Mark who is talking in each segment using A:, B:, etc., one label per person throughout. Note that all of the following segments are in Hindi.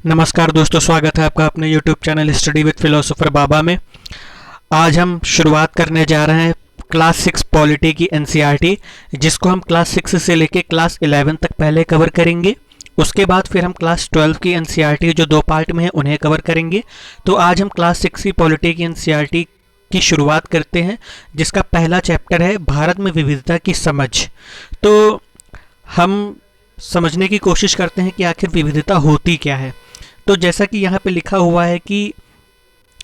A: नमस्कार दोस्तों, स्वागत है आपका अपने YouTube channel study with philosopher Baba में। आज हम शुरुआत करने जा रहे हैं क्लास 6 पॉलिटी की एनसीईआरटी, जिसको हम क्लास 6 से लेके क्लास 11 तक पहले कवर करेंगे। उसके बाद फिर हम क्लास 12 की एनसीईआरटी जो 2 पार्ट में है उन्हें कवर करेंगे। तो आज हम क्लास 6 की पॉलिटी की एनसीईआरटी की शुरुआत करते हैं, जिसका पहला चैप्टर है भारत में विविधता की समझ। तो हम समझने की कोशिश करते हैं कि आखिर विविधता होती क्या है। तो जैसा कि यहाँ पे लिखा हुआ है कि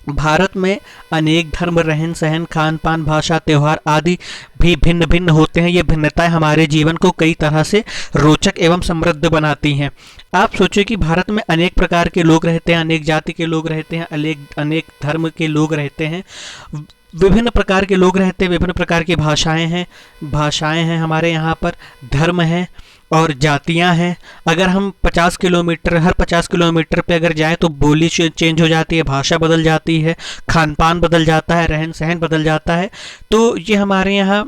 A: भारत में अनेक धर्म, रहन सहन, खान पान, भाषा, त्यौहार आदि भी भिन्न भिन्न होते हैं। ये भिन्नताएं हमारे जीवन को कई तरह से रोचक एवं समृद्ध बनाती हैं। आप सोचिए कि भारत में अनेक प्रकार के लोग रहते हैं, अनेक जाति के लोग रहते हैं, अनेक धर्म के लोग रहते हैं, विभिन्न प्रकार के लोग रहते हैं, विभिन्न प्रकार की भाषाएं हैं हमारे यहाँ पर, धर्म है और जातियां हैं। अगर हम हर 50 किलोमीटर पे अगर जाएं तो बोली चेंज हो जाती है, भाषा बदल जाती है, खान पान बदल जाता है, रहन सहन बदल जाता है। तो ये हमारे यहाँ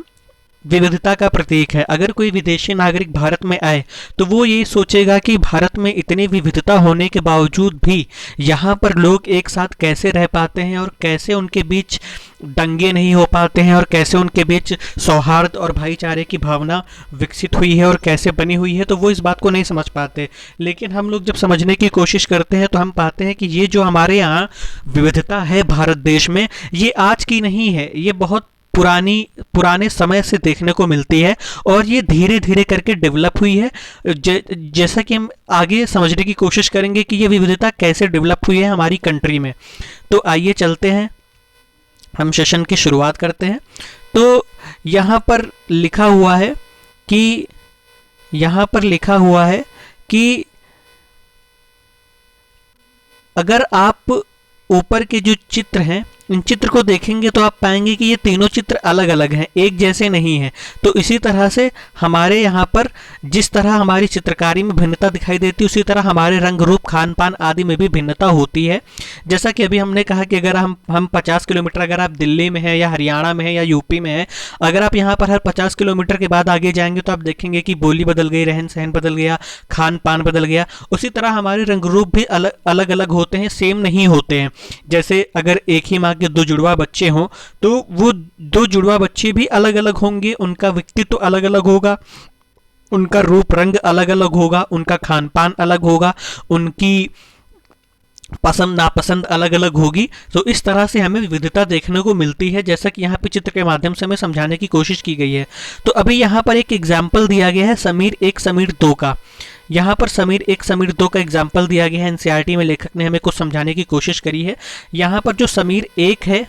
A: विविधता का प्रतीक है। अगर कोई विदेशी नागरिक भारत में आए तो वो ये सोचेगा कि भारत में इतनी विविधता होने के बावजूद भी यहाँ पर लोग एक साथ कैसे रह पाते हैं और कैसे उनके बीच दंगे नहीं हो पाते हैं और कैसे उनके बीच सौहार्द और भाईचारे की भावना विकसित हुई है और कैसे बनी हुई है। तो वो इस बात को नहीं समझ पाते। लेकिन हम लोग जब समझने की कोशिश करते हैं तो हम पाते हैं कि ये जो हमारे यहाँ विविधता है भारत देश में, ये आज की नहीं है, ये बहुत पुराने समय से देखने को मिलती है और ये धीरे धीरे करके डेवलप हुई है। जैसा कि हम आगे समझने की कोशिश करेंगे कि ये विविधता कैसे डेवलप हुई है हमारी कंट्री में। तो आइए चलते हैं, हम सेशन की शुरुआत करते हैं। तो यहाँ पर लिखा हुआ है कि अगर आप ऊपर के जो चित्र हैं इन चित्र को देखेंगे तो आप पाएंगे कि ये तीनों चित्र अलग अलग हैं, एक जैसे नहीं हैं। तो इसी तरह से हमारे यहाँ पर जिस तरह हमारी चित्रकारी में भिन्नता दिखाई देती है, उसी तरह हमारे रंग रूप, खान पान आदि में भी भिन्नता होती है। जैसा कि अभी हमने कहा कि अगर हम 50 किलोमीटर, अगर आप दिल्ली में हैं या हरियाणा में है या यूपी में है, अगर आप यहाँ पर हर 50 किलोमीटर के बाद आगे जाएंगे तो आप देखेंगे कि बोली बदल गई, रहन सहन बदल गया, खान पान बदल गया। उसी तरह हमारे रंग रूप भी अलग अलग होते हैं, सेम नहीं होते हैं। जैसे अगर एक ही माँ के 2 जुड़वा बच्चे हों तो वो 2 जुड़वा बच्चे भी अलग अलग होंगे, उनका व्यक्तित्व अलग अलग होगा, उनका रूप रंग अलग अलग होगा, उनका खान पान अलग होगा, उनकी पसंद नापसंद अलग अलग होगी। तो इस तरह से हमें विविधता देखने को मिलती है, जैसा कि यहाँ पे चित्र के माध्यम से हमें समझाने की कोशिश की गई है। तो अभी यहाँ पर एक एग्जाम्पल दिया गया है समीर 1 समीर 2 का। यहाँ पर समीर 1 समीर 2 का एग्जाम्पल दिया गया है। एनसीईआरटी में लेखक ने हमें कुछ समझाने की कोशिश करी है। यहाँ पर जो समीर 1 है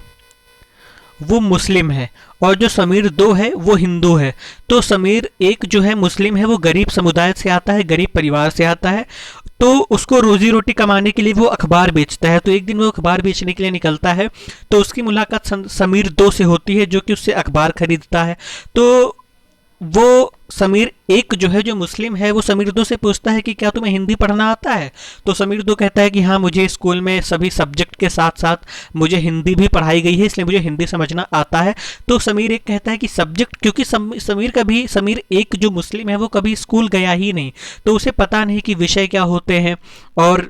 A: वो मुस्लिम है और जो समीर 2 है वो हिंदू है। तो समीर 1 जो है मुस्लिम है, वो गरीब समुदाय से आता है, गरीब परिवार से आता है। तो उसको रोजी रोटी कमाने के लिए वो अखबार बेचता है। तो एक दिन वो अखबार बेचने के लिए निकलता है तो उसकी मुलाकात समीर 2 से होती है, जो कि उससे अखबार खरीदता है। तो वो समीर 1 जो है, जो मुस्लिम है, वो समीर 2 से पूछता है कि क्या तुम्हें हिंदी पढ़ना आता है। तो समीर 2 कहता है कि हाँ, मुझे स्कूल में सभी सब्जेक्ट के साथ साथ मुझे हिंदी भी पढ़ाई गई है, इसलिए मुझे हिंदी समझना आता है। तो समीर 1 कहता है कि सब्जेक्ट, क्योंकि समीर 1 जो मुस्लिम है वो कभी स्कूल गया ही नहीं, तो उसे पता नहीं कि विषय क्या होते हैं और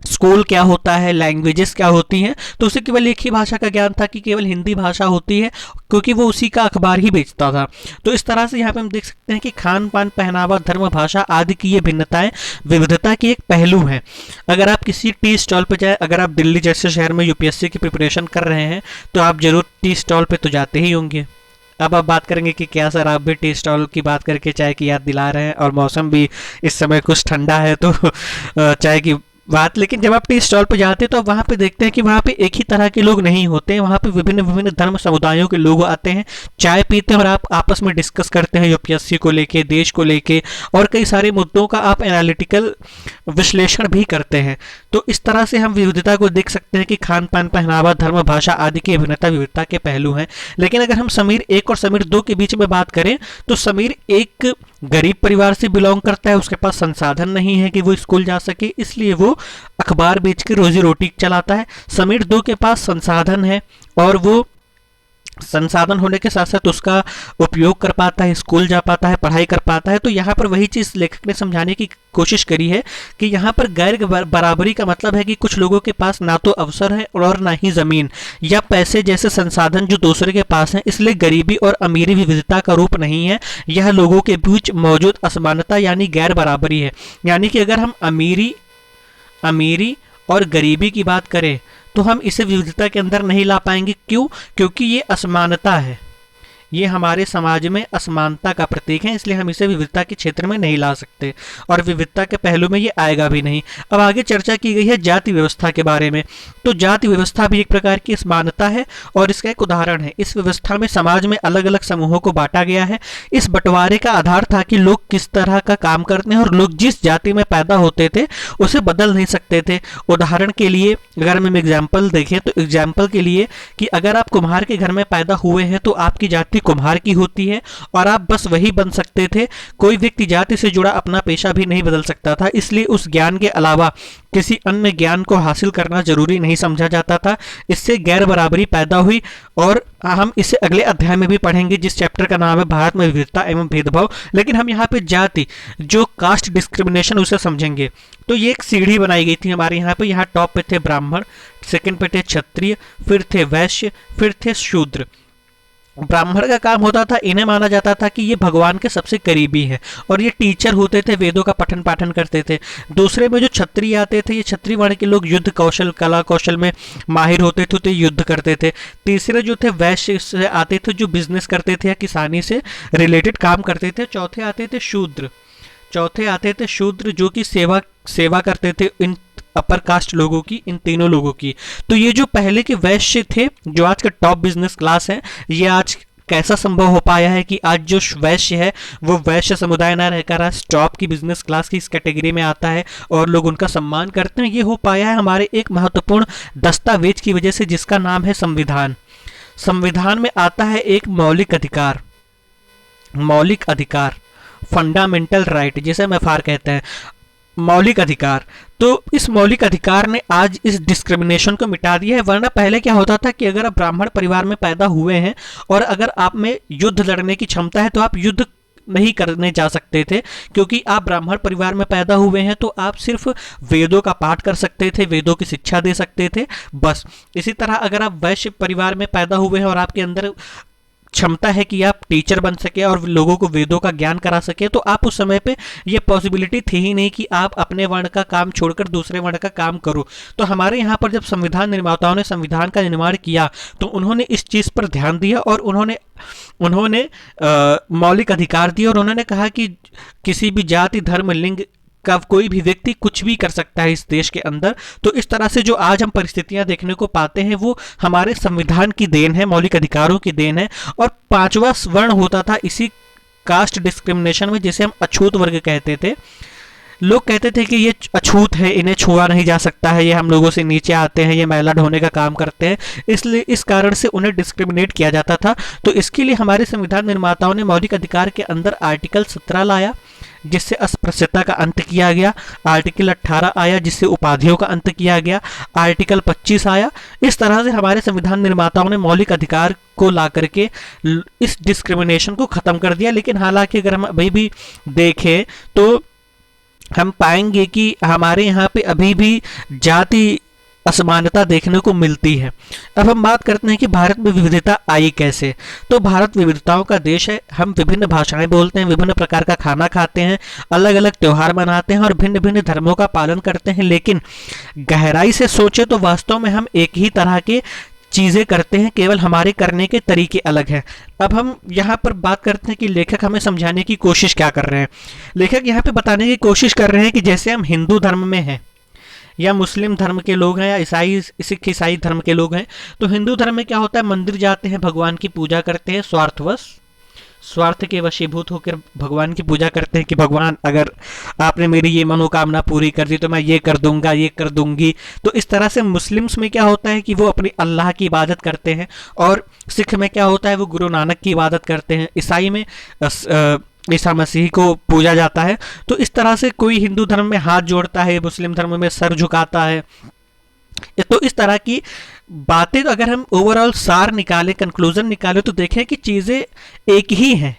A: स्कूल क्या होता है, लैंग्वेजेस क्या होती हैं। तो उसे केवल एक ही भाषा का ज्ञान था कि केवल हिंदी भाषा होती है, क्योंकि वो उसी का अखबार ही बेचता था। तो इस तरह से यहाँ पे हम देख सकते हैं कि खान पान, पहनावा, धर्म, भाषा आदि की ये भिन्नताएं विविधता की एक पहलू हैं। अगर आप किसी टी स्टॉल पर जाए, अगर आप दिल्ली जैसे शहर में यूपीएससी की प्रिपरेशन कर रहे हैं तो आप जरूर टी स्टॉल पर तो जाते ही होंगे। अब आप बात करेंगे कि क्या सर आप भी टी स्टॉल की बात करके चाय की याद दिला रहे हैं, और मौसम भी इस समय कुछ ठंडा है तो चाय की बात। लेकिन जब आप टी स्टॉल पर जाते हैं तो वहाँ पे देखते हैं कि वहाँ पे एक ही तरह के लोग नहीं होते हैं, वहाँ पे विभिन्न विभिन्न धर्म समुदायों के लोग आते हैं, चाय पीते हैं और आप आपस में डिस्कस करते हैं यूपीएससी को लेके, देश को लेके, और कई सारे मुद्दों का आप एनालिटिकल विश्लेषण भी करते हैं। तो इस तरह से हम विविधता को देख सकते हैं कि खान पान, पहनावा, धर्म, भाषा आदि की भिन्नता विविधता के पहलू हैं। लेकिन अगर हम समीर 1 और समीर 2 के बीच में बात करें तो समीर 1 गरीब परिवार से बिलोंग करता है, उसके पास संसाधन नहीं है कि वो स्कूल जा सके, इसलिए वो अखबार बेच के रोजी रोटी चलाता है। समीर 2 के पास संसाधन है और वो संसाधन होने के साथ साथ उसका उपयोग कर पाता है, स्कूल जा पाता है, पढ़ाई कर पाता है। तो यहाँ पर वही चीज़ लेखक ने समझाने की कोशिश करी है कि यहाँ पर गैर बराबरी का मतलब है कि कुछ लोगों के पास ना तो अवसर है और ना ही ज़मीन या पैसे जैसे संसाधन जो दूसरे के पास हैं, इसलिए गरीबी और अमीरी विविधता का रूप नहीं है, यह लोगों के बीच मौजूद असमानता यानी गैर बराबरी है। यानी कि अगर हम अमीरी और गरीबी की बात करें तो हम इसे विविधता के अंदर नहीं ला पाएंगे। क्यों? क्योंकि ये असमानता है, ये हमारे समाज में असमानता का प्रतीक है, इसलिए हम इसे विविधता के क्षेत्र में नहीं ला सकते और विविधता के पहलू में ये आएगा भी नहीं। अब आगे चर्चा की गई है जाति व्यवस्था के बारे में। तो जाति व्यवस्था भी एक प्रकार की असमानता है और इसका एक उदाहरण है। इस व्यवस्था में समाज में अलग अलग समूहों को बांटा गया है। इस बंटवारे का आधार था कि लोग किस तरह का काम करते हैं और लोग जिस जाति में पैदा होते थे उसे बदल नहीं सकते थे। उदाहरण के लिए अगर हम एग्जाम्पल देखें तो एग्जाम्पल के लिए कि अगर आप कुम्हार के घर में पैदा हुए हैं तो आपकी जाति कुम्हार की होती है और आप बस वही बन सकते थे। कोई व्यक्ति जाति से जुड़ा अपना पेशा भी नहीं बदल सकता था, इसलिए उस ज्ञान के अलावा किसी अन्य ज्ञान को हासिल करना जरूरी नहीं समझा जाता था। इससे गैर बराबरी पैदा हुई और हम इसे अगले अध्याय में भी पढ़ेंगे जिस चैप्टर का नाम है भारत में विविधता एवं भेदभाव। लेकिन हम यहाँ पे जाति जो कास्ट डिस्क्रिमिनेशन उसे समझेंगे। तो ये एक सीढ़ी बनाई गई थी हमारे यहाँ पे। यहाँ टॉप पे थे ब्राह्मण, सेकंड पे थे क्षत्रिय, फिर थे वैश्य, फिर थे शूद्र। ब्राह्मण का काम होता था, इन्हें माना जाता था कि ये भगवान के सबसे करीबी है और ये टीचर होते थे, वेदों का पठन पाठन करते थे। दूसरे में जो क्षत्रिय आते थे, ये क्षत्रिय वर्ण के लोग युद्ध कौशल कला कौशल में माहिर होते थे, तो युद्ध करते थे। तीसरे जो थे वैश्य से आते थे, जो बिजनेस करते थे या किसानी से रिलेटेड काम करते थे। चौथे आते थे शूद्र जो कि सेवा करते थे इन अपर कास्ट लोगों की, इन तीनों लोगों की। तो ये जो पहले के वैश्य थे जो आज का टॉप बिजनेस क्लास है, ये आज कैसा संभव हो पाया है कि आज जो वैश्य है वो वैश्य समुदाय ना रहकर आज टॉप की बिजनेस क्लास की इस कैटेगरी में आता है और लोग उनका सम्मान करते हैं। ये हो पाया है हमारे एक महत्वपूर्ण दस्तावेज की वजह से जिसका नाम है संविधान। संविधान में आता है एक मौलिक अधिकार, फंडामेंटल राइट, जिसे एफआर कहते हैं, मौलिक अधिकार। तो इस मौलिक अधिकार ने आज इस डिस्क्रिमिनेशन को मिटा दिया है। वरना पहले क्या होता था कि अगर आप ब्राह्मण परिवार में पैदा हुए हैं और अगर आप में युद्ध लड़ने की क्षमता है तो आप युद्ध नहीं करने जा सकते थे, क्योंकि आप ब्राह्मण परिवार में पैदा हुए हैं तो आप सिर्फ वेदों का पाठ कर सकते थे, वेदों की शिक्षा दे सकते थे, बस। इसी तरह अगर आप वैश्य परिवार में पैदा हुए हैं और आपके अंदर क्षमता है कि आप टीचर बन सके और लोगों को वेदों का ज्ञान करा सके, तो आप उस समय पे ये पॉसिबिलिटी थी ही नहीं कि आप अपने वर्ण का काम छोड़कर दूसरे वर्ण का काम करो। तो हमारे यहाँ पर जब संविधान निर्माताओं ने संविधान का निर्माण किया तो उन्होंने इस चीज़ पर ध्यान दिया और उन्होंने मौलिक अधिकार दिए और उन्होंने कहा कि किसी भी जाति धर्म लिंग का कोई भी व्यक्ति कुछ भी कर सकता है इस देश के अंदर। तो इस तरह से जो आज हम परिस्थितियां देखने को पाते हैं वो हमारे संविधान की देन है, मौलिक अधिकारों की देन है। और पांचवा वर्ण होता था इसी कास्ट डिस्क्रिमिनेशन में, जिसे हम अछूत वर्ग कहते थे। लोग कहते थे कि ये अछूत है, इन्हें छुआ नहीं जा सकता है, ये हम लोगों से नीचे आते हैं, ये मैला ढोने का काम करते हैं, इसलिए इस कारण से उन्हें डिस्क्रिमिनेट किया जाता था। तो इसके लिए हमारे संविधान निर्माताओं ने मौलिक अधिकार के अंदर आर्टिकल 17 लाया जिससे अस्पृश्यता का अंत किया गया, आर्टिकल 18 आया जिससे उपाधियों का अंत किया गया, आर्टिकल 25 आया। इस तरह से हमारे संविधान निर्माताओं ने मौलिक अधिकार को ला करके इस डिस्क्रिमिनेशन को खत्म कर दिया। लेकिन हालांकि अगर हम अभी भी देखें तो हम पाएंगे कि हमारे यहाँ पे अभी भी जाति असमानता देखने को मिलती है। अब हम बात करते हैं कि भारत में विविधता आई कैसे। तो भारत विविधताओं का देश है। हम विभिन्न भाषाएं बोलते हैं, विभिन्न प्रकार का खाना खाते हैं, अलग अलग त्यौहार मनाते हैं और भिन्न भिन्न धर्मों का पालन करते हैं। लेकिन गहराई से सोचे तो वास्तव में हम एक ही तरह के चीज़ें करते हैं, केवल हमारे करने के तरीके अलग हैं। अब हम यहाँ पर बात करते हैं कि लेखक हमें समझाने की कोशिश क्या कर रहे हैं। लेखक यहाँ पे बताने की कोशिश कर रहे हैं कि जैसे हम हिंदू धर्म में हैं या मुस्लिम धर्म के लोग हैं या सिख ईसाई धर्म के लोग हैं, तो हिंदू धर्म में क्या होता है, मंदिर जाते हैं, भगवान की पूजा करते हैं, स्वार्थ के वशीभूत होकर भगवान की पूजा करते हैं कि भगवान अगर आपने मेरी ये मनोकामना पूरी कर दी तो मैं ये कर दूंगा, ये कर दूंगी। तो इस तरह से मुस्लिम्स में क्या होता है कि वो अपनी अल्लाह की इबादत करते हैं, और सिख में क्या होता है वो गुरु नानक की इबादत करते हैं, ईसाई में ईसा मसीह को पूजा जाता है। तो इस तरह से कोई हिंदू धर्म में हाथ जोड़ता है, मुस्लिम धर्म में सर झुकाता है। तो इस तरह की बातें तो अगर हम ओवरऑल सार निकालें, कंक्लूजन निकालें, तो देखें कि चीज़ें एक ही हैं।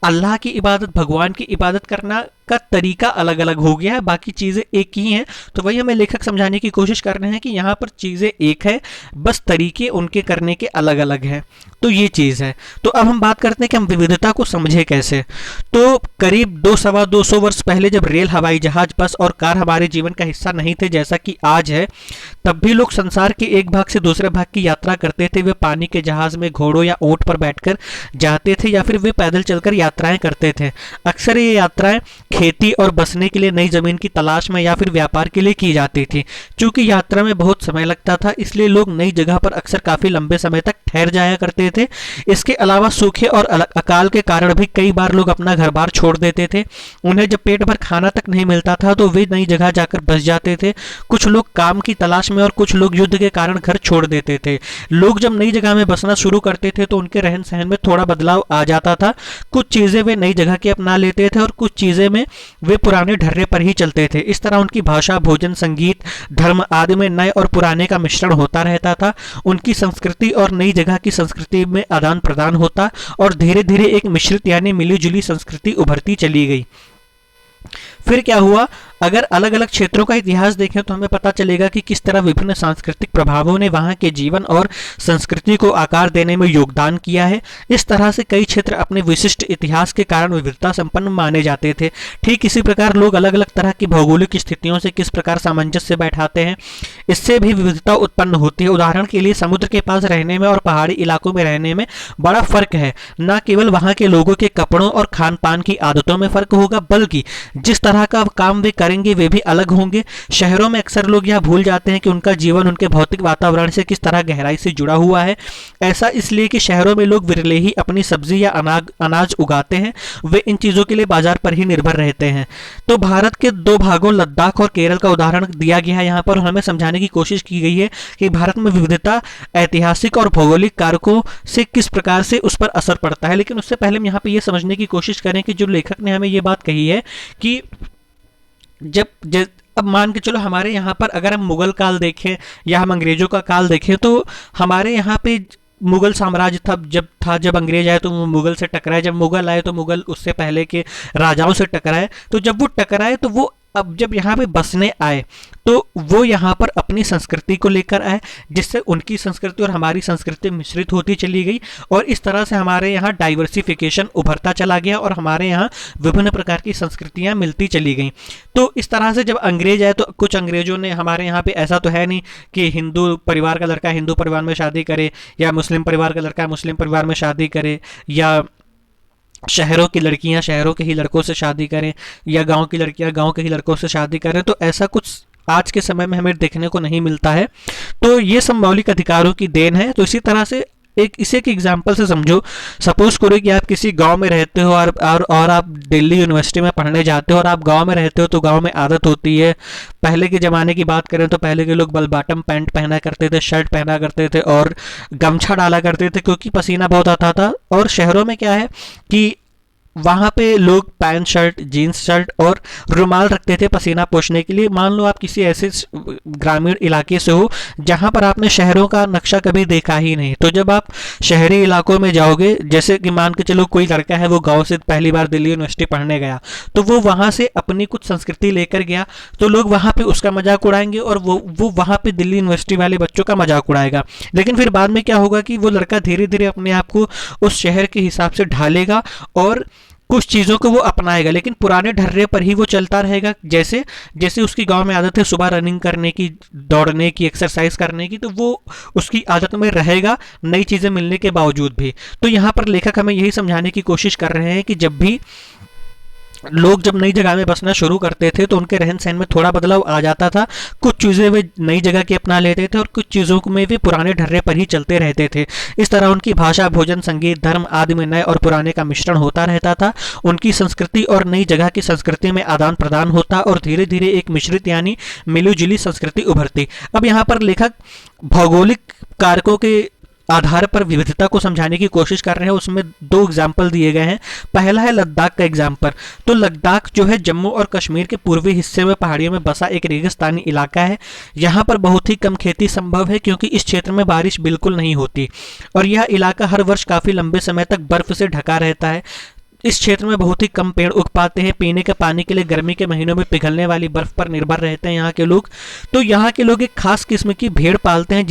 A: अल्लाह की इबादत, भगवान की इबादत करना का तरीका अलग अलग हो गया है, बाकी चीज़ें एक ही हैं। तो वही हमें लेखक समझाने की कोशिश कर रहे हैं कि यहाँ पर चीज़ें एक है, बस तरीके उनके करने के अलग अलग हैं। तो ये चीज़ है। तो अब हम बात करते हैं कि हम विविधता को समझे कैसे। तो करीब 200-225 वर्ष पहले जब रेल, हवाई जहाज, बस और कार हमारे जीवन का हिस्सा नहीं थे जैसा कि आज है, तब भी लोग संसार के एक भाग से दूसरे भाग की यात्रा करते थे। वे पानी के जहाज में घोड़ों या ऊंट पर बैठकर जाते थे, या फिर वे पैदल चलकर यात्राएं करते थे। अक्सर ये यात्राएं खेती और बसने के लिए नई जमीन की तलाश में या फिर व्यापार के लिए की जाती थी। चूंकि यात्रा में बहुत समय लगता था, इसलिए लोग नई जगह पर अक्सर काफी लंबे समय तक ठहर जाया करते थे। इसके अलावा सूखे और अकाल के कारण भी कई बार लोग अपना घर बार छोड़ देते थे। उन्हें जब पेट भर खाना तक नहीं मिलता था तो वे नई जगह जाकर बस जाते थे। कुछ लोग काम की तलाश में और कुछ लोग युद्ध के कारण घर छोड़ देते थे। लोग जब नई जगह में बसना शुरू करते थे तो उनके रहन सहन में थोड़ा बदलाव आ जाता था। कुछ चीजें वे नई जगह की अपना लेते थे और कुछ चीजें में वे पुराने ढर्रे पर ही चलते थे। इस तरह उनकी भाषा, भोजन, संगीत, धर्म आदि में नए और पुराने का मिश्रण होता रहता था। उनकी संस्कृति और नई जगह की संस्कृति में आदान प्रदान होता और धीरे धीरे एक मिश्रित यानी मिली जुली संस्कृति उभरती चली गई। फिर क्या हुआ, अगर अलग अलग क्षेत्रों का इतिहास देखें तो हमें पता चलेगा कि किस तरह विभिन्न सांस्कृतिक प्रभावों ने वहां के जीवन और संस्कृति को आकार देने में योगदान किया है। इस तरह से कई क्षेत्र अपने विशिष्ट इतिहास के कारण विविधता संपन्न माने जाते थे। ठीक इसी प्रकार लोग अलग अलग तरह की भौगोलिक स्थितियों से किस प्रकार सामंजस्य बैठाते हैं, इससे भी विविधता उत्पन्न होती है। उदाहरण के लिए समुद्र के पास रहने में और पहाड़ी इलाकों में रहने में बड़ा फर्क है। न केवल वहां के लोगों के कपड़ों और खान पान की आदतों में फर्क होगा, बल्कि जिस तरह का काम वे करेंगे वे भी अलग होंगे। शहरों में अक्सर लोग यह भूल जाते हैं कि उनका जीवन उनके भौतिक वातावरण से किस तरह गहराई से जुड़ा हुआ है। ऐसा इसलिए कि शहरों में लोग विरले ही अपनी सब्जी या अनाज उगाते हैं। वे इन चीजों के लिए बाजार पर ही निर्भर रहते हैं। तो भारत के दो भागों लद्दाख और केरल का उदाहरण दिया गया है यहाँ पर। हमें समझाने की कोशिश की गई है कि भारत में विविधता ऐतिहासिक और भौगोलिक कारकों से किस प्रकार से उस पर असर पड़ता है। लेकिन उससे पहले हम यहाँ पे ये समझने की कोशिश करें कि जो लेखक ने हमें ये बात कही है कि अब मान के चलो हमारे यहाँ पर अगर हम मुगल काल देखें या हम अंग्रेजों का काल देखें, तो हमारे यहाँ पे मुगल साम्राज्य जब अंग्रेज आए तो वो मुगल से टकराए, जब मुगल आए तो मुगल उससे पहले के राजाओं से टकराए। तो जब वो टकराए तो वो अब जब यहाँ पे बसने आए तो वो यहाँ पर अपनी संस्कृति को लेकर आए, जिससे उनकी संस्कृति और हमारी संस्कृति मिश्रित होती चली गई और इस तरह से हमारे यहाँ डाइवर्सिफिकेशन उभरता चला गया और हमारे यहाँ विभिन्न प्रकार की संस्कृतियाँ मिलती चली गई। तो इस तरह से जब अंग्रेज आए तो कुछ अंग्रेजों ने हमारे यहाँ पे ऐसा तो है नहीं कि हिंदू परिवार का लड़का हिंदू परिवार में शादी करे या मुस्लिम परिवार का लड़का मुस्लिम परिवार में शादी करे या शहरों की लड़कियां शहरों के ही लड़कों से शादी करें या गांव की लड़कियां गांव के ही लड़कों से शादी करें। तो ऐसा कुछ आज के समय में हमें देखने को नहीं मिलता है। तो ये सब मौलिक अधिकारों की देन है। तो इसी तरह से इसे एक एग्जाम्पल से समझो। सपोज करो कि आप किसी गांव में रहते हो और आप दिल्ली यूनिवर्सिटी में पढ़ने जाते हो और आप गांव में रहते हो। तो गांव में आदत होती है, पहले के ज़माने की बात करें तो पहले के लोग बल बॉटम पैंट पहना करते थे, शर्ट पहना करते थे और गमछा डाला करते थे क्योंकि पसीना बहुत आता था। और शहरों में क्या है कि वहाँ पे लोग पैंट शर्ट, जीन्स शर्ट और रुमाल रखते थे पसीना पोंछने के लिए। मान लो आप किसी ऐसे ग्रामीण इलाके से हो जहाँ पर आपने शहरों का नक्शा कभी देखा ही नहीं, तो जब आप शहरी इलाकों में जाओगे, जैसे कि मान के चलो कोई लड़का है वो गांव से पहली बार दिल्ली यूनिवर्सिटी पढ़ने गया, तो वो वहाँ से अपनी कुछ संस्कृति लेकर गया, तो लोग वहाँ पे उसका मजाक उड़ाएंगे और वो वहाँ पे दिल्ली यूनिवर्सिटी वाले बच्चों का मजाक उड़ाएगा। लेकिन फिर बाद में क्या होगा कि वो लड़का धीरे धीरे अपने आप को उस शहर के हिसाब से ढालेगा और कुछ चीज़ों को वो अपनाएगा, लेकिन पुराने ढर्रे पर ही वो चलता रहेगा। जैसे जैसे उसकी गांव में आदत है सुबह रनिंग करने की, दौड़ने की, एक्सरसाइज करने की, तो वो उसकी आदत में रहेगा नई चीज़ें मिलने के बावजूद भी। तो यहाँ पर लेखक हमें यही समझाने की कोशिश कर रहे हैं कि जब भी लोग जब नई जगह में बसना शुरू करते थे तो उनके रहन सहन में थोड़ा बदलाव आ जाता था। कुछ चीज़ें वे नई जगह की अपना लेते थे और कुछ चीज़ों में वे पुराने ढर्रे पर ही चलते रहते थे। इस तरह उनकी भाषा, भोजन, संगीत, धर्म आदि में नए और पुराने का मिश्रण होता रहता था। उनकी संस्कृति और नई जगह की संस्कृति में आदान प्रदान होता और धीरे धीरे एक मिश्रित यानी मिली जुली संस्कृति उभरती। अब यहाँ पर लेखक भौगोलिक कारकों के आधार पर विविधता को समझाने की कोशिश कर रहे हैं, उसमें दो एग्जाम्पल दिए गए हैं। पहला है लद्दाख का एग्जाम्पल। तो लद्दाख जो है जम्मू और कश्मीर के पूर्वी हिस्से में पहाड़ियों में बसा एक रेगिस्तानी इलाका है। यहाँ पर बहुत ही कम खेती संभव है क्योंकि इस क्षेत्र में बारिश बिल्कुल नहीं होती और यह इलाका हर वर्ष काफ़ी लंबे समय तक बर्फ से ढका रहता है। इस क्षेत्र में बहुत ही कम पेड़ उग पाते हैं। पीने के पानी के लिए गर्मी के महीनों में पिघलने वाली बर्फ पर निर्भर रहते हैं यहाँ के लोग। तो यहाँ के लोग एक खास किस्म की भेड़ पालते हैं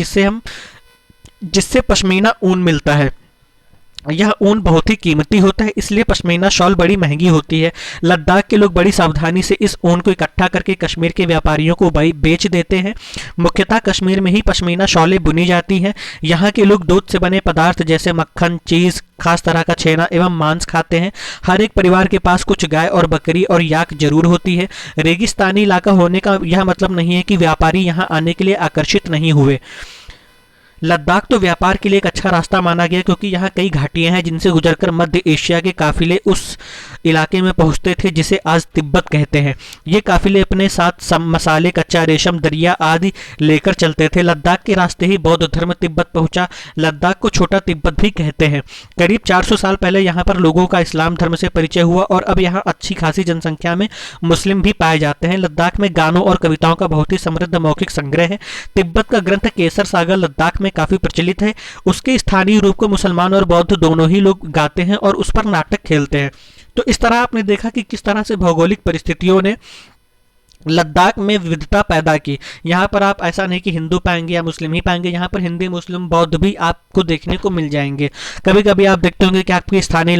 A: जिससे पश्मीना ऊन मिलता है। यह ऊन बहुत ही कीमती होता है, इसलिए पश्मीना शॉल बड़ी महंगी होती है। लद्दाख के लोग बड़ी सावधानी से इस ऊन को इकट्ठा करके कश्मीर के व्यापारियों को बेच देते हैं। मुख्यतः कश्मीर में ही पश्मीना शॉलें बुनी जाती हैं। यहाँ के लोग दूध से बने पदार्थ जैसे मक्खन, चीज़, खास तरह का छेना एवं मांस खाते हैं। हर एक परिवार के पास कुछ गाय और बकरी और याक जरूर होती है। रेगिस्तानी इलाका होने का यह मतलब नहीं है कि व्यापारी यहाँ आने के लिए आकर्षित नहीं हुए। लद्दाख तो व्यापार के लिए एक अच्छा रास्ता माना गया क्योंकि यहाँ कई घाटियाँ हैं जिनसे गुजरकर मध्य एशिया के काफिले उस इलाके में पहुँचते थे जिसे आज तिब्बत कहते हैं। ये काफिले अपने साथ मसाले, कच्चा रेशम, दरिया आदि लेकर चलते थे। लद्दाख के रास्ते ही बौद्ध धर्म तिब्बत पहुँचा। लद्दाख को छोटा तिब्बत भी कहते हैं। करीब 400 साल पहले यहाँ पर लोगों का इस्लाम धर्म से परिचय हुआ और अब यहाँ अच्छी खासी जनसंख्या में मुस्लिम भी पाए जाते हैं। लद्दाख में गानों और कविताओं का बहुत ही समृद्ध मौखिक संग्रह है। तिब्बत का ग्रंथ केसर सागर लद्दाख में काफी प्रचलित है। उसके स्थानीय रूप को मुसलमान और बौद्ध दोनों ही लोग गाते हैं और उस पर नाटक खेलते हैं। तो इस तरह आपने देखा कि किस तरह से भौगोलिक परिस्थितियों ने लद्दाख में विविधता पैदा की। यहाँ पर आप ऐसा नहीं कि हिंदू पाएंगे या मुस्लिम ही पाएंगे, यहाँ पर हिंदी, मुस्लिम, बौद्ध भी आपको देखने को मिल जाएंगे। कभी कभी आप देखते होंगे कि आपके स्थानीय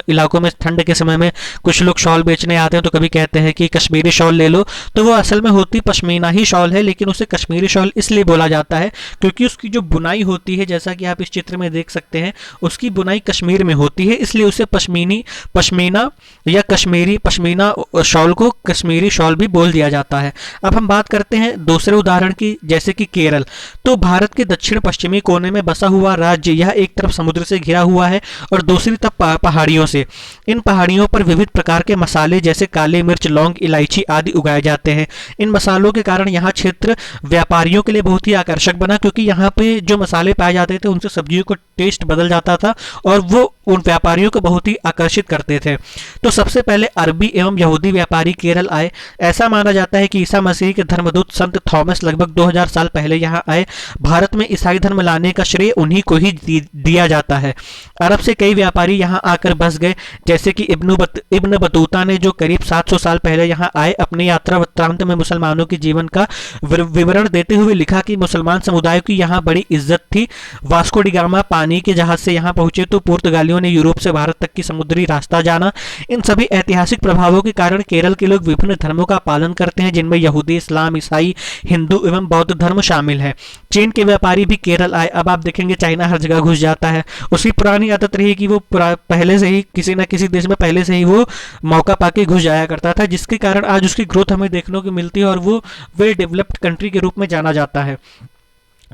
A: इलाकों में ठंड के समय में कुछ लोग शॉल बेचने आते हैं तो कभी कहते हैं कि कश्मीरी शॉल ले लो, तो वो असल में होती पश्मीना ही शॉल है, लेकिन उसे कश्मीरी शॉल इसलिए बोला जाता है क्योंकि उसकी जो बुनाई होती है, जैसा कि आप इस चित्र में देख सकते हैं, उसकी बुनाई कश्मीर में होती है, इसलिए उसे पश्मीना या कश्मीरी पश्मीना शॉल को कश्मीरी शॉल भी बोल दिया जाता है। अब हम बात करते हैं दूसरे उदाहरण की, जैसे कि केरल। तो भारत के दक्षिण पश्चिमी कोने में बसा हुआ राज्य, यह एक तरफ समुद्र से घिरा हुआ है और दूसरी तरफ पहाड़ियों से। इन पहाड़ियों पर विविध प्रकार के मसाले जैसे काली मिर्च, लौंग, इलायची आदि उगाए जाते हैं। इन मसालों के कारण यह क्षेत्र व्यापारियों के लिए बहुत ही आकर्षक बना क्योंकि यहाँ पे जो मसाले पाए जाते थे उनसे सब्जियों को टेस्ट बदल जाता था और वो उन व्यापारियों को बहुत ही आकर्षित करते थे। तो सबसे पहले अरबी एवं यहूदी व्यापारी केरल आए। ऐसा माना जाता है कि ईसा मसीह के धर्मदूत संत थॉमस लगभग 2000 साल पहले यहाँ आए। भारत में ईसाई धर्म लाने का श्रेय उन्हीं को ही दिया जाता है। अरब से कई व्यापारी यहाँ आकर बस गए, जैसे कि इब्न बतूता ने, जो करीब 700 साल पहले यहाँ आए, अपनी यात्रा वृत्तांत में मुसलमानों के जीवन का विवरण देते हुए लिखा कि मुसलमान समुदाय की यहाँ बड़ी इज्जत थी। वास्को डी गामा पानी के जहाज से यहाँ पहुंचे तो पुर्तगालियों ने यूरोप से भारत तक की समुद्री रास्ता जाना। इन सभी ऐतिहासिक प्रभावों के कारण केरल के लोग विभिन्न धर्मों का पालन करते हैं, जिनमें यहूदी, इस्लाम, ईसाई, हिंदू एवं बौद्ध धर्म शामिल है। चीन के व्यापारी भी केरल आए। अब आप देखेंगे चाइना हर जगह घुस जाता है। उसकी पुरानी आदत रही कि वो पहले से ही किसी न किसी देश में पहले से ही वो मौका पाके घुस जाया करता था, जिसके कारण आज उसकी ग्रोथ हमें देखने को मिलती है और वो वेल डेवलप्ड कंट्री के रूप में जाना जाता है।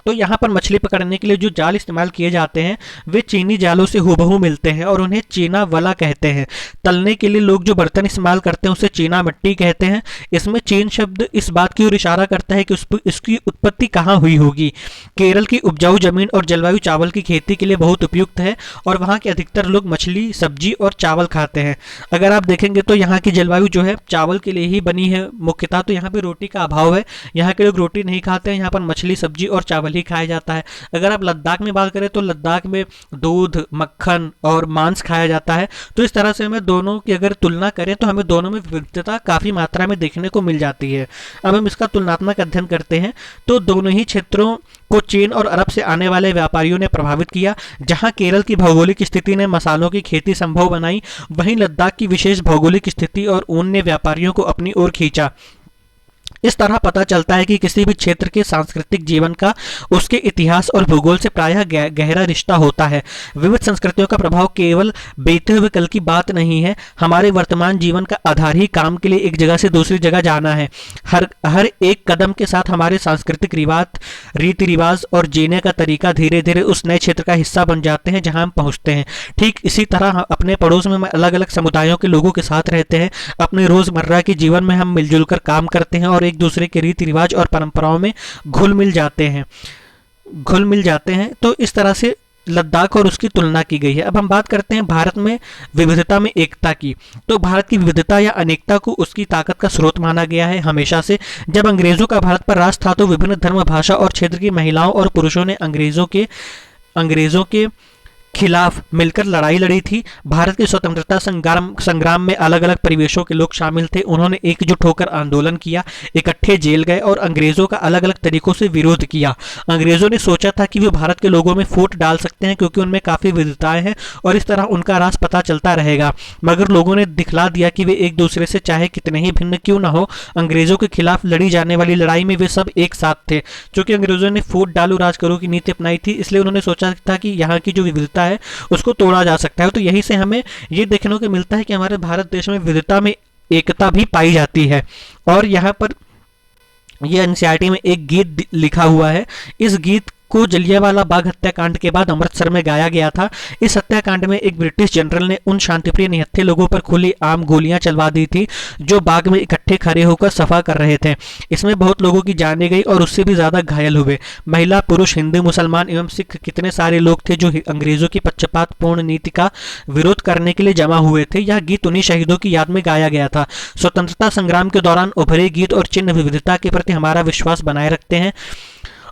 A: तो यहाँ पर मछली पकड़ने के लिए जो जाल इस्तेमाल किए जाते हैं वे चीनी जालों से हूबहू मिलते हैं और उन्हें चीना वला कहते हैं। तलने के लिए लोग जो बर्तन इस्तेमाल करते हैं उसे चीना मिट्टी कहते हैं। इसमें चीन शब्द इस बात की ओर इशारा करता है कि इसकी उत्पत्ति कहाँ हुई होगी। केरल की उपजाऊ जमीन और जलवायु चावल की खेती के लिए बहुत उपयुक्त है और वहाँ के अधिकतर लोग मछली, सब्जी और चावल खाते हैं। अगर आप देखेंगे तो यहाँ की जलवायु जो है चावल के लिए ही बनी है मुख्यतः, तो यहाँ पर रोटी का अभाव है। यहाँ के लोग रोटी नहीं खाते हैं, यहाँ पर मछली, सब्जी और चावल ही खाया जाता है। अगर आप लद्दाख में बात करें तो लद्दाख में दूध, मक्खन और मांस खाया जाता है। तो इस तरह से हमें दोनों की अगर तुलना करें तो हमें दोनों में विविधता काफ़ी मात्रा में देखने को मिल जाती है। अब हम इसका तुलनात्मक अध्ययन करते हैं तो दोनों ही क्षेत्रों को चीन और अरब से आने वाले व्यापारियों ने प्रभावित किया। जहां केरल की भौगोलिक स्थिति ने मसालों की खेती संभव बनाई, वहीं लद्दाख की विशेष भौगोलिक स्थिति और ऊन ने व्यापारियों को अपनी ओर खींचा। इस तरह पता चलता है कि किसी भी क्षेत्र के सांस्कृतिक जीवन का उसके इतिहास और भूगोल से प्रायः गहरा रिश्ता होता है। विविध संस्कृतियों का प्रभाव केवल बीते हुए कल की बात नहीं है, हमारे वर्तमान जीवन का आधार ही काम के लिए एक जगह से दूसरी जगह जाना है। हर एक कदम के साथ हमारे सांस्कृतिक रीति रिवाज और जीने का तरीका धीरे धीरे उस नए क्षेत्र का हिस्सा बन जाते हैं जहां हम पहुंचते हैं। ठीक इसी तरह अपने पड़ोस में अलग अलग समुदायों के लोगों के साथ रहते हैं। अपने रोजमर्रा के जीवन में हम मिलजुल कर काम करते हैं और एक दूसरे के रीति रिवाज और परंपराओं में घुल मिल जाते हैं। तो इस तरह से लद्दाख और उसकी तुलना की गई है। अब हम बात करते हैं भारत में विविधता में एकता की। तो भारत की विविधता या अनेकता को उसकी ताकत का स्रोत माना गया है हमेशा से। जब अंग्रेजों का भारत पर राज था तो विभिन्न धर्म, भाषा और क्षेत्र की महिलाओं और पुरुषों ने अंग्रेजों के खिलाफ मिलकर लड़ाई लड़ी थी। भारत के स्वतंत्रता संग्राम में अलग अलग परिवेशों के लोग शामिल थे। उन्होंने एकजुट होकर आंदोलन किया, इकट्ठे जेल गए और अंग्रेजों का अलग अलग तरीकों से विरोध किया। अंग्रेजों ने सोचा था कि वे भारत के लोगों में फूट डाल सकते हैं क्योंकि उनमें काफ़ी विविधताएं हैं और इस तरह उनका राज पता चलता रहेगा, मगर लोगों ने दिखला दिया कि वे एक दूसरे से चाहे कितने ही भिन्न क्यों ना हो, अंग्रेजों के खिलाफ लड़ी जाने वाली लड़ाई में वे सब एक साथ थे। क्योंकि अंग्रेजों ने फूट डालो राज करो की नीति अपनाई थी, इसलिए उन्होंने सोचा था कि यहाँ की जो विविधता है उसको तोड़ा जा सकता है। तो यही से हमें ये देखने को मिलता है कि हमारे भारत देश में विविधता में एकता भी पाई जाती है। और यहाँ पर यह एनसीईआरटी में एक गीत लिखा हुआ है। इस गीत को जलियांवाला बाग हत्याकांड के बाद अमृतसर में गाया गया था। इस हत्याकांड में एक ब्रिटिश जनरल ने उन शांतिप्रिय निहत्थे लोगों पर खुली आम गोलियां चलवा दी थी जो बाग में इकट्ठे खड़े होकर सफा कर रहे थे। इसमें बहुत लोगों की जानें गई और उससे भी ज्यादा घायल हुए। महिला, पुरुष, हिंदू, मुसलमान एवं सिख कितने सारे लोग थे जो अंग्रेजों की पक्षपातपूर्ण नीति का विरोध करने के लिए जमा हुए थे। यह गीत उन्हीं शहीदों की याद में गाया गया था। स्वतंत्रता संग्राम के दौरान उभरे गीत और चिन्ह विविधता के प्रति हमारा विश्वास बनाए रखते हैं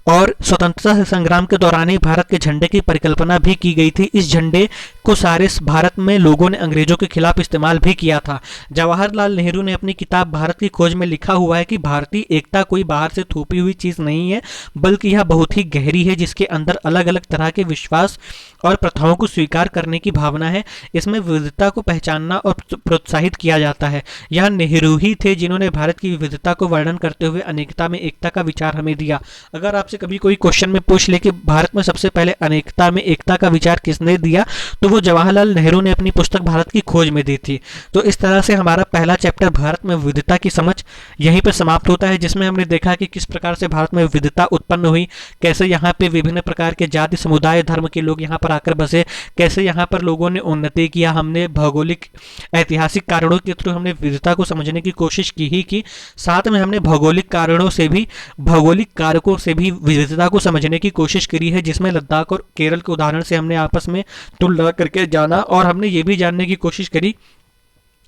A: और स्वतंत्रता संग्राम के दौरान ही भारत के झंडे की परिकल्पना भी की गई थी। इस झंडे को सारे भारत में लोगों ने अंग्रेजों के खिलाफ इस्तेमाल भी किया था। जवाहरलाल नेहरू ने अपनी किताब भारत की खोज में लिखा हुआ है कि भारतीय एकता कोई बाहर से थोपी हुई चीज नहीं है, बल्कि यह बहुत ही गहरी है, जिसके अंदर अलग अलग तरह के विश्वास और प्रथाओं को स्वीकार करने की भावना है। इसमें विविधता को पहचानना और प्रोत्साहित किया जाता है। यह नेहरू ही थे जिन्होंने भारत की विविधता को वर्णन करते हुए अनेकता में एकता का विचार हमें दिया। अगर आपसे कभी कोई क्वेश्चन में पूछ ले कि भारत में सबसे पहले अनेकता में एकता का विचार किसने दिया, तो वो जवाहरलाल नेहरू ने अपनी पुस्तक भारत की खोज में दी थी। तो इस तरह से हमारा पहला चैप्टर भारत में विविधता की समझ यहीं पर समाप्त होता है, जिसमें हमने देखा कि किस प्रकार से भारत में विविधता उत्पन्न हुई, कैसे यहाँ पे विभिन्न प्रकार के जाति, समुदाय, धर्म के लोग यहाँ पर आकर बसे, कैसे यहाँ पर लोगों ने उन्नति किया। हमने भौगोलिक ऐतिहासिक कारणों के थ्रू हमने विविधता को समझने की कोशिश की ही की, साथ में हमने भौगोलिक कारणों से भी, भौगोलिक कारकों से भी विविधता को समझने की कोशिश करी है, जिसमें लद्दाख और केरल के उदाहरण से हमने आपस में तुलना करके जाना और हमने ये भी जानने की कोशिश करी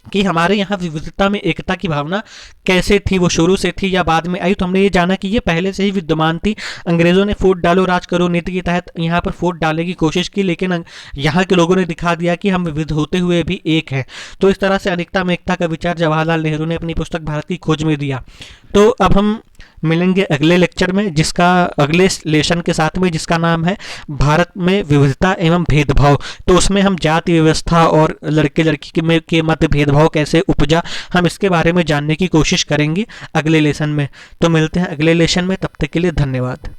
A: कि हमारे यहाँ विविधता में एकता की भावना कैसे थी, वो शुरू से थी या बाद में आई। तो हमने ये जाना कि ये पहले से ही विद्यमान थी। अंग्रेजों ने फूट डालो राज करो नीति के तहत यहाँ पर फूट डालने की कोशिश की, लेकिन यहाँ के लोगों ने दिखा दिया कि हम विविध होते हुए भी एक हैं। तो इस तरह से अनेकता में एकता का विचार जवाहरलाल नेहरू ने अपनी पुस्तक भारत की खोज में दिया। तो अब हम मिलेंगे अगले लेक्चर में, जिसका अगले लेसन के साथ में, जिसका नाम है भारत में विविधता एवं भेदभाव। तो उसमें हम जाति व्यवस्था और लड़के लड़की के मध्य भेदभाव कैसे उपजा, हम इसके बारे में जानने की कोशिश करेंगे अगले लेसन में। तो मिलते हैं अगले लेसन में, तब तक के लिए धन्यवाद।